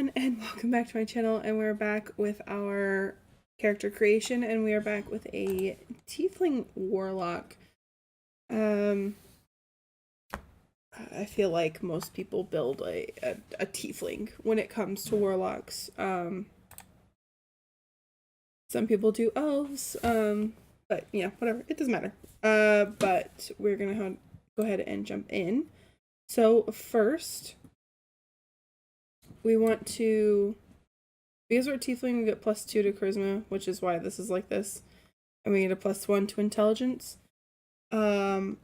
everyone, and welcome back to my channel. And we're back with our character creation, and we are back with a Tiefling Warlock. I feel like most people build a Tiefling when it comes to Warlocks. Some people do elves, but yeah, whatever, it doesn't matter. But we're gonna go ahead and jump in. So first, we want to, because we're Tiefling, we get +2 to Charisma, which is why this is like this. And we get a +1 to Intelligence. And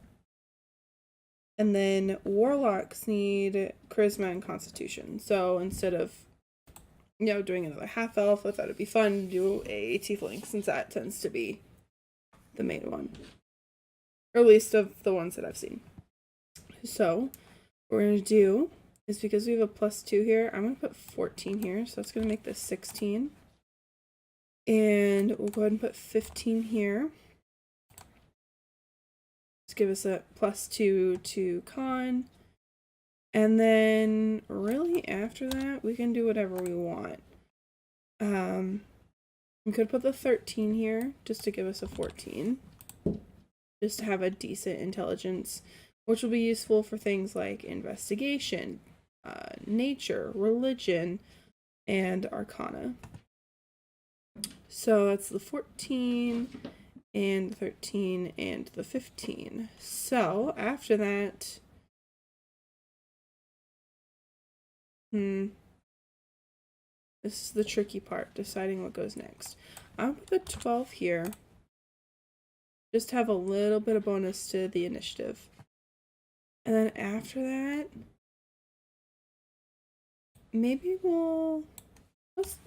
then Warlocks need Charisma and Constitution. So instead of, doing another half-elf, I thought it'd be fun to do a Tiefling, since that tends to be the main one. Or at least of the ones that I've seen. So, what we're going to do is, because we have a +2 here, I'm going to put 14 here, so that's going to make this 16. And we'll go ahead and put 15 here. Let's give us a +2 to con. And then, really, after that, we can do whatever we want. We could put the 13 here, just to give us a 14. Just to have a decent intelligence, which will be useful for things like investigation, nature, religion, and arcana. So that's the 14 and the 13 and the 15. So after that, this is the tricky part, deciding what goes next. I'll put the 12 here, just to have a little bit of bonus to the initiative. And then after that, maybe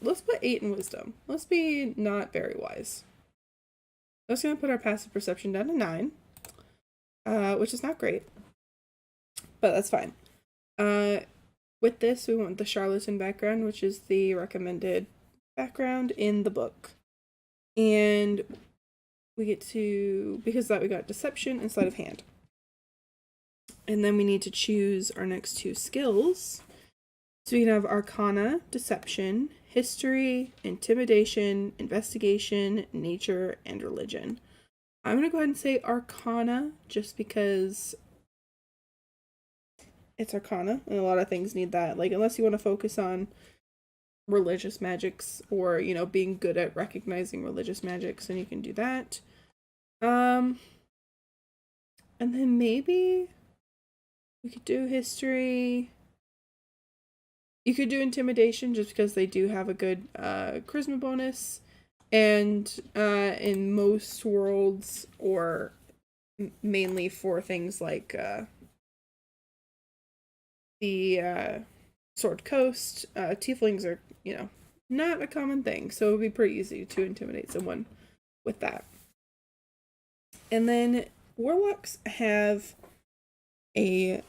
let's put 8 in wisdom. Let's be not very wise. I'm just gonna put our passive perception down to 9, which is not great, but that's fine. With this, we want the charlatan background, which is the recommended background in the book, and we get to, because of that, we got deception and sleight of hand. And then we need to choose our next 2 skills. So we can have Arcana, Deception, History, Intimidation, Investigation, Nature, and Religion. I'm going to go ahead and say Arcana, just because it's Arcana, and a lot of things need that. Like, unless you want to focus on religious magics, or, being good at recognizing religious magics, then you can do that. And then maybe we could do History. You could do Intimidation, just because they do have a good charisma bonus. And in most worlds, or mainly for things like the Sword Coast, Tieflings are, not a common thing. So it would be pretty easy to intimidate someone with that. And then Warlocks have a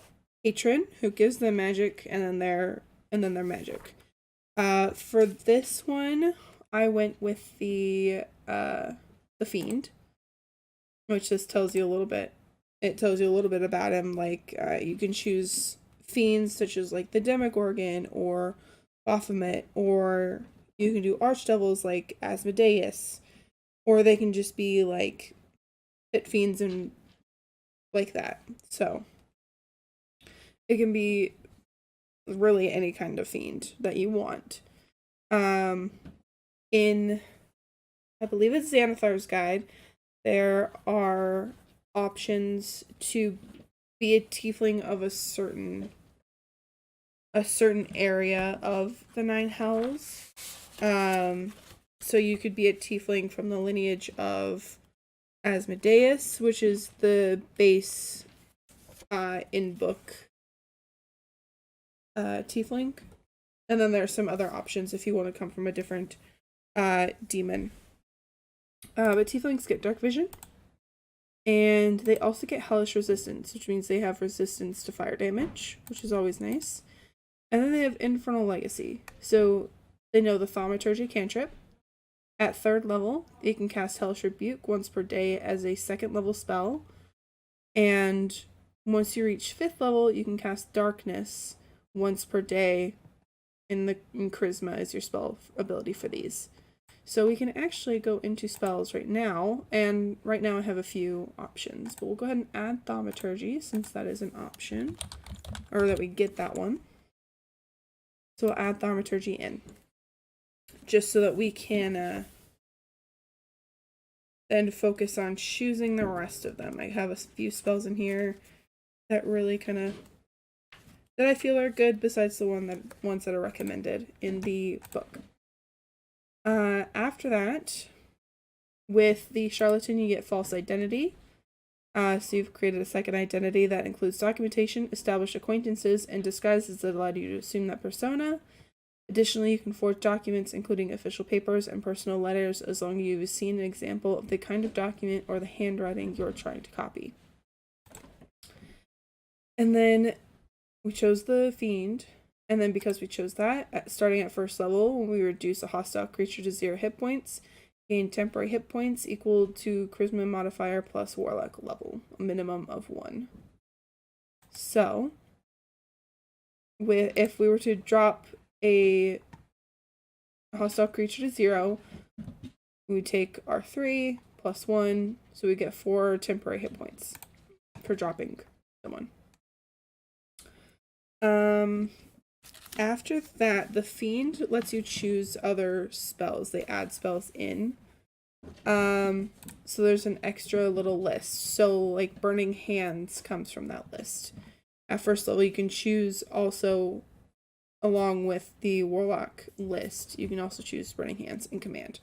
patron who gives them magic, and then their magic. For this one, I went with the fiend, which just tells you a little bit. It tells you a little bit about him. Like, you can choose fiends such as like the Demogorgon or Baphomet, or you can do archdevils like Asmodeus, or they can just be like pit fiends and like that. So it can be really any kind of fiend that you want. In, I believe it's Xanathar's Guide, there are options to be a tiefling of a certain area of the 9 hells. So you could be a tiefling from the lineage of Asmodeus, which is the base in book tiefling, and then there's some other options if you want to come from a different demon. But tieflings get dark vision, and they also get hellish resistance, which means they have resistance to fire damage, which is always nice. And then they have infernal legacy, so they know the thaumaturgy cantrip. At 3rd level, they can cast hellish rebuke once per day as a 2nd level spell, and once you reach 5th level, you can cast darkness once per day in Charisma is your spell ability for these. So we can actually go into spells right now, and right now I have a few options, but we'll go ahead and add Thaumaturgy since that is an option, or that we get that one. So we'll add Thaumaturgy in, just so that we can then focus on choosing the rest of them. I have a few spells in here that really that I feel are good besides the ones that are recommended in the book. After that, with the Charlatan, you get False Identity. So you've created a second identity that includes documentation, established acquaintances, and disguises that allow you to assume that persona. Additionally, you can forge documents, including official papers and personal letters, as long as you've seen an example of the kind of document or the handwriting you're trying to copy. And then we chose the Fiend, and then because we chose that, starting at first level, we reduce a hostile creature to 0 hit points, gain temporary hit points equal to Charisma modifier plus Warlock level, a minimum of 1. So, if we were to drop a hostile creature to 0, we take our 3 plus 1, so we get 4 temporary hit points for dropping someone. After that, the Fiend lets you choose other spells. They add spells in. So there's an extra little list. So, like, Burning Hands comes from that list. At first level, you can choose also, along with the Warlock list, you can also choose Burning Hands in command.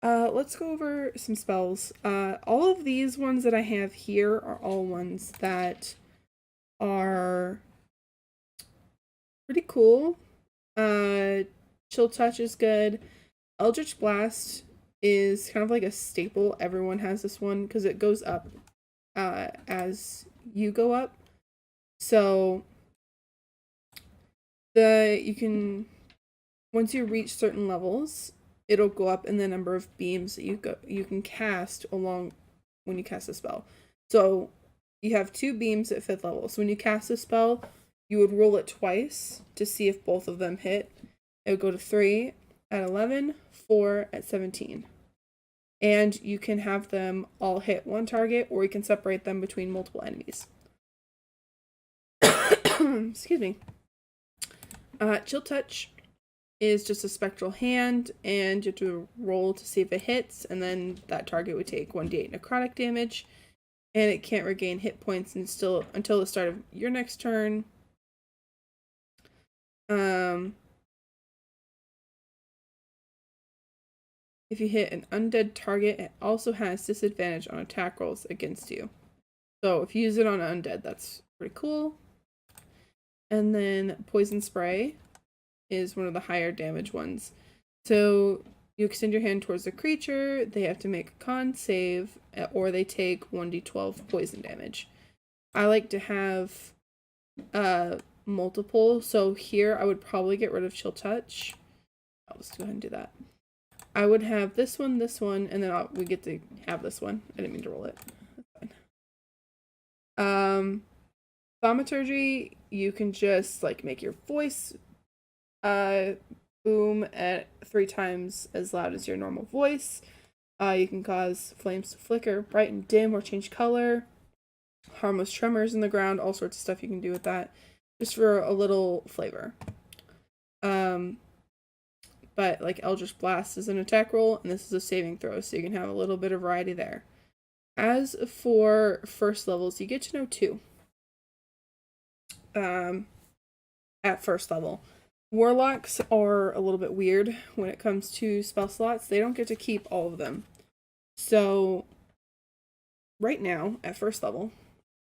Let's go over some spells. All of these ones that I have here are all ones that are pretty cool. Chill Touch is good. Eldritch Blast is kind of like a staple. Everyone has this one because it goes up as you go up. So you can, once you reach certain levels, it'll go up in the number of beams that you can cast along when you cast a spell. So you have 2 beams at 5th level. So when you cast a spell, you would roll it twice to see if both of them hit. It would go to 3 at 11, 4 at 17. And you can have them all hit one target, or you can separate them between multiple enemies. Excuse me. Chill Touch is just a spectral hand, and you have to roll to see if it hits, and then that target would take 1d8 necrotic damage, and it can't regain hit points until the start of your next turn. If you hit an undead target, it also has disadvantage on attack rolls against you. So if you use it on an undead, that's pretty cool. And then Poison Spray is one of the higher damage ones. So you extend your hand towards the creature, they have to make a con save, or they take 1d12 poison damage. I like to have multiple, so here I would probably get rid of Chill Touch. I'll just go ahead and do that. I would have this one, and then we get to have this one. I didn't mean to roll it. That's fine. Thaumaturgy, you can just like make your voice boom at 3 times as loud as your normal voice. You can cause flames to flicker, brighten, dim, or change color. Harmless tremors in the ground, all sorts of stuff you can do with that, just for a little flavor. But like Eldritch Blast is an attack roll, and this is a saving throw, so you can have a little bit of variety there. As for first levels, you get to know 2. At first level. Warlocks are a little bit weird when it comes to spell slots. They don't get to keep all of them. So, right now, at first level,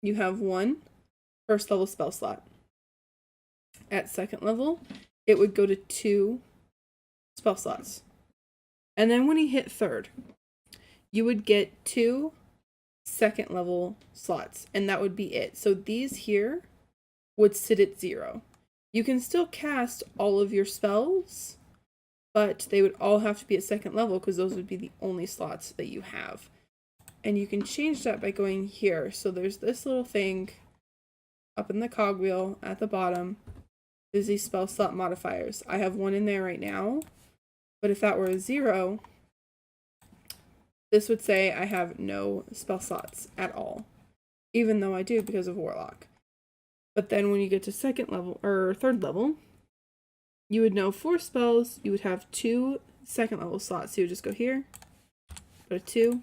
you have 1 first level spell slot. At second level, it would go to 2 spell slots. And then when you hit 3rd, you would get 2 second level slots, and that would be it. So these here would sit at 0. You can still cast all of your spells, but they would all have to be at 2nd level because those would be the only slots that you have. And you can change that by going here. So there's this little thing up in the cogwheel at the bottom is these spell slot modifiers. I have one in there right now, but if that were a 0, this would say I have no spell slots at all, even though I do because of Warlock. But then when you get to second level, or third level, you would know 4 spells, you would have 2 second level slots. So you would just go here, put a 2,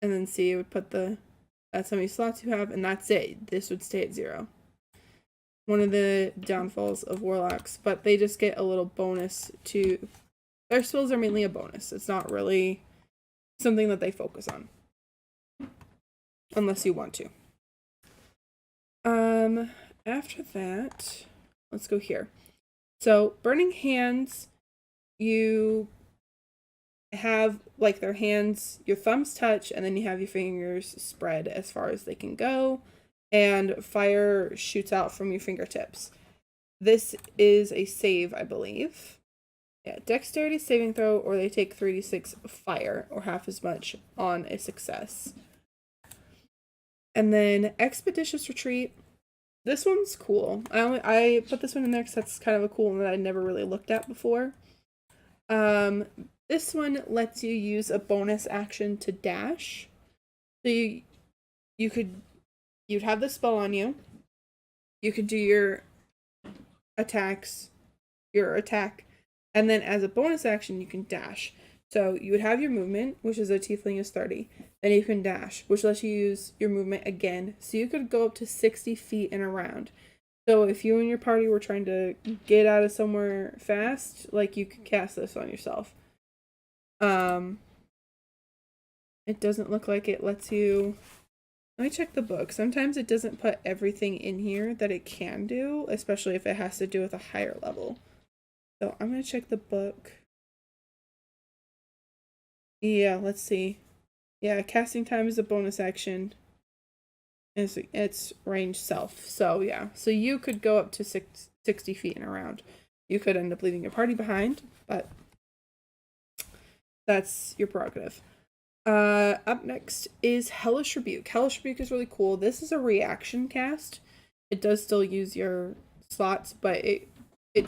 and then see, you would put that's how many slots you have, and that's it. This would stay at 0. One of the downfalls of Warlocks, but they just get a little bonus to, their spells are mainly a bonus. It's not really something that they focus on. Unless you want to. After that, let's go here. So, Burning Hands, you have, like, their hands, your thumbs touch, and then you have your fingers spread as far as they can go, and fire shoots out from your fingertips. This is a save, I believe. Yeah, dexterity saving throw, or they take 3d6 fire, or half as much on a success. And then Expeditious Retreat. This one's cool. I put this one in there because that's kind of a cool one that I never really looked at before. This one lets you use a bonus action to dash. So you'd have the spell on you. You could do your attack, and then as a bonus action you can dash. So you would have your movement, which is a Tiefling is 30. Then you can dash, which lets you use your movement again. So you could go up to 60 feet and around. So if you and your party were trying to get out of somewhere fast, like, you could cast this on yourself. It doesn't look like it lets you... Let me check the book. Sometimes it doesn't put everything in here that it can do, especially if it has to do with a higher level. So I'm going to check the book. Yeah, let's see. Yeah, casting time is a bonus action. It's range self. So yeah, so you could go up to 60 feet and around. You could end up leaving your party behind, but that's your prerogative. Up next is Hellish Rebuke. Hellish Rebuke is really cool. This is a reaction cast. It does still use your slots, but it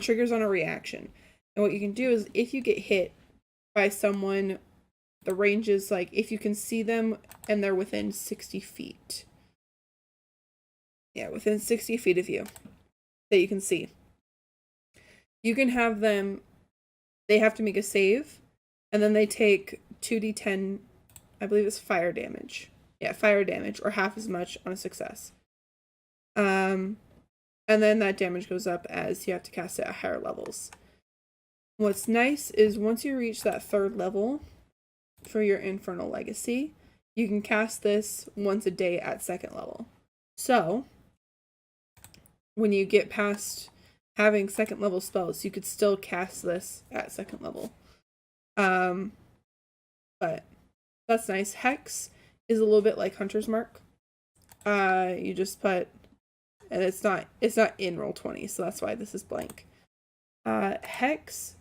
triggers on a reaction. And what you can do is, if you get hit by someone, the range is, like, if you can see them and they're within 60 feet. Yeah, within 60 feet of you that you can see. You can have them, they have to make a save, and then they take 2d10, I believe it's fire damage. Yeah, fire damage, or half as much on a success. And then that damage goes up as you have to cast it at higher levels. What's nice is once you reach that 3rd level for your Infernal Legacy, you can cast this once a day at 2nd level. So, when you get past having 2nd level spells, you could still cast this at 2nd level. But that's nice. Hex is a little bit like Hunter's Mark. You just put, and it's not in Roll20, so that's why this is blank. Hex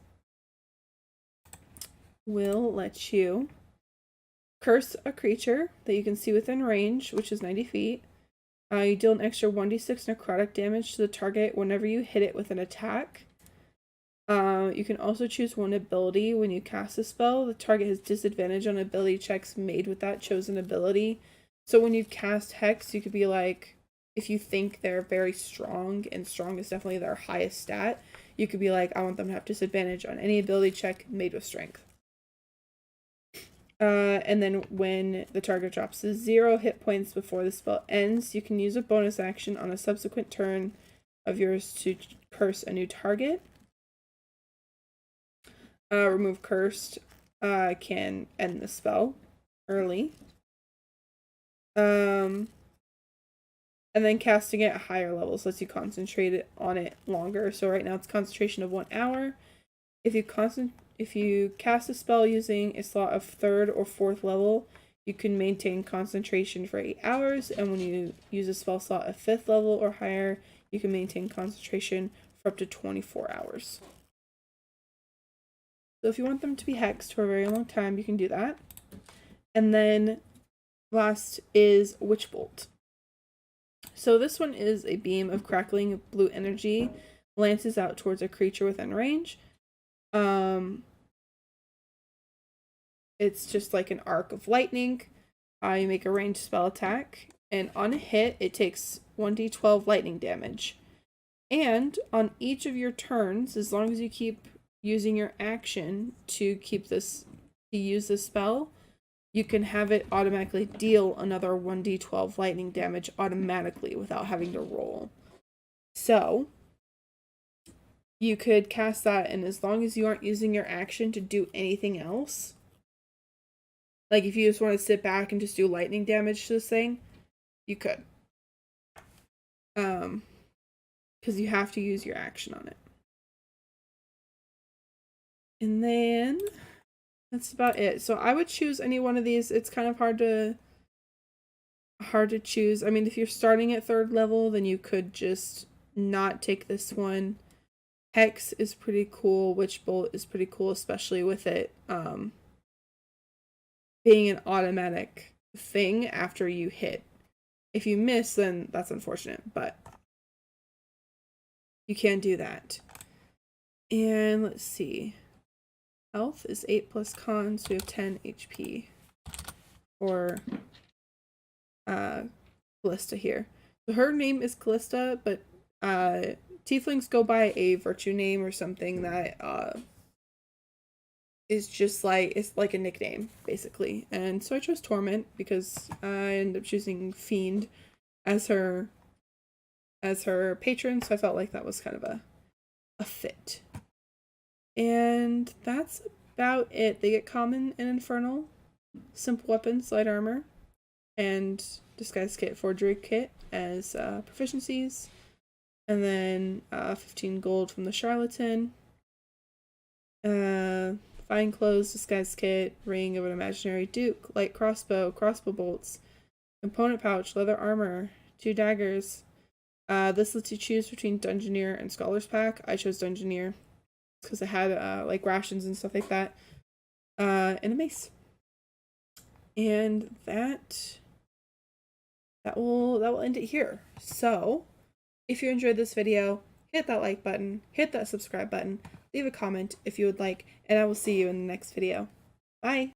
will let you curse a creature that you can see within range, which is 90 feet. You deal an extra 1d6 necrotic damage to the target whenever you hit it with an attack. You can also choose one ability when you cast a spell. The target has disadvantage on ability checks made with that chosen ability. So when you cast Hex, you could be like, if you think they're very strong, and strong is definitely their highest stat, you could be like, I want them to have disadvantage on any ability check made with strength. And then when the target drops to 0 hit points before the spell ends, you can use a bonus action on a subsequent turn of yours to curse a new target. Remove Cursed can end the spell early. And then casting it at higher levels lets you concentrate on it longer. So right now it's concentration of 1 hour. If you cast a spell using a slot of 3rd or 4th level, you can maintain concentration for 8 hours. And when you use a spell slot of 5th level or higher, you can maintain concentration for up to 24 hours. So if you want them to be hexed for a very long time, you can do that. And then last is Witch Bolt. So this one is a beam of crackling blue energy, lances out towards a creature within range. It's just like an arc of lightning. You make a ranged spell attack, and on a hit, it takes 1d12 lightning damage. And on each of your turns, as long as you keep using your action to use this spell, you can have it automatically deal another 1d12 lightning damage automatically without having to roll. So, you could cast that, and as long as you aren't using your action to do anything else, like if you just want to sit back and just do lightning damage to this thing, you could. Because you have to use your action on it. And then that's about it. So I would choose any one of these. It's kind of hard to choose. I mean, if you're starting at 3rd level, then you could just not take this one. Hex is pretty cool. Witch Bolt is pretty cool, especially with it being an automatic thing after you hit. If you miss, then that's unfortunate, but you can do that. And let's see. Health is 8 plus con, so we have 10 HP for Kallista here. So her name is Kallista, but Tieflings go by a virtue name or something that is just like, it's like a nickname, basically. And so I chose Torment because I ended up choosing Fiend as her patron, so I felt like that was kind of a fit. And that's about it. They get common and infernal, simple weapons, light armor, and disguise kit, forgery kit as proficiencies. And then 15 gold from the charlatan. Fine clothes, disguise kit, ring of an imaginary duke, light crossbow, crossbow bolts, component pouch, leather armor, 2 daggers. This lets you choose between Dungeoneer and Scholar's Pack. I chose Dungeoneer because it had like rations and stuff like that. And a mace. And that will end it here. So, if you enjoyed this video, hit that like button, hit that subscribe button, leave a comment if you would like, and I will see you in the next video. Bye!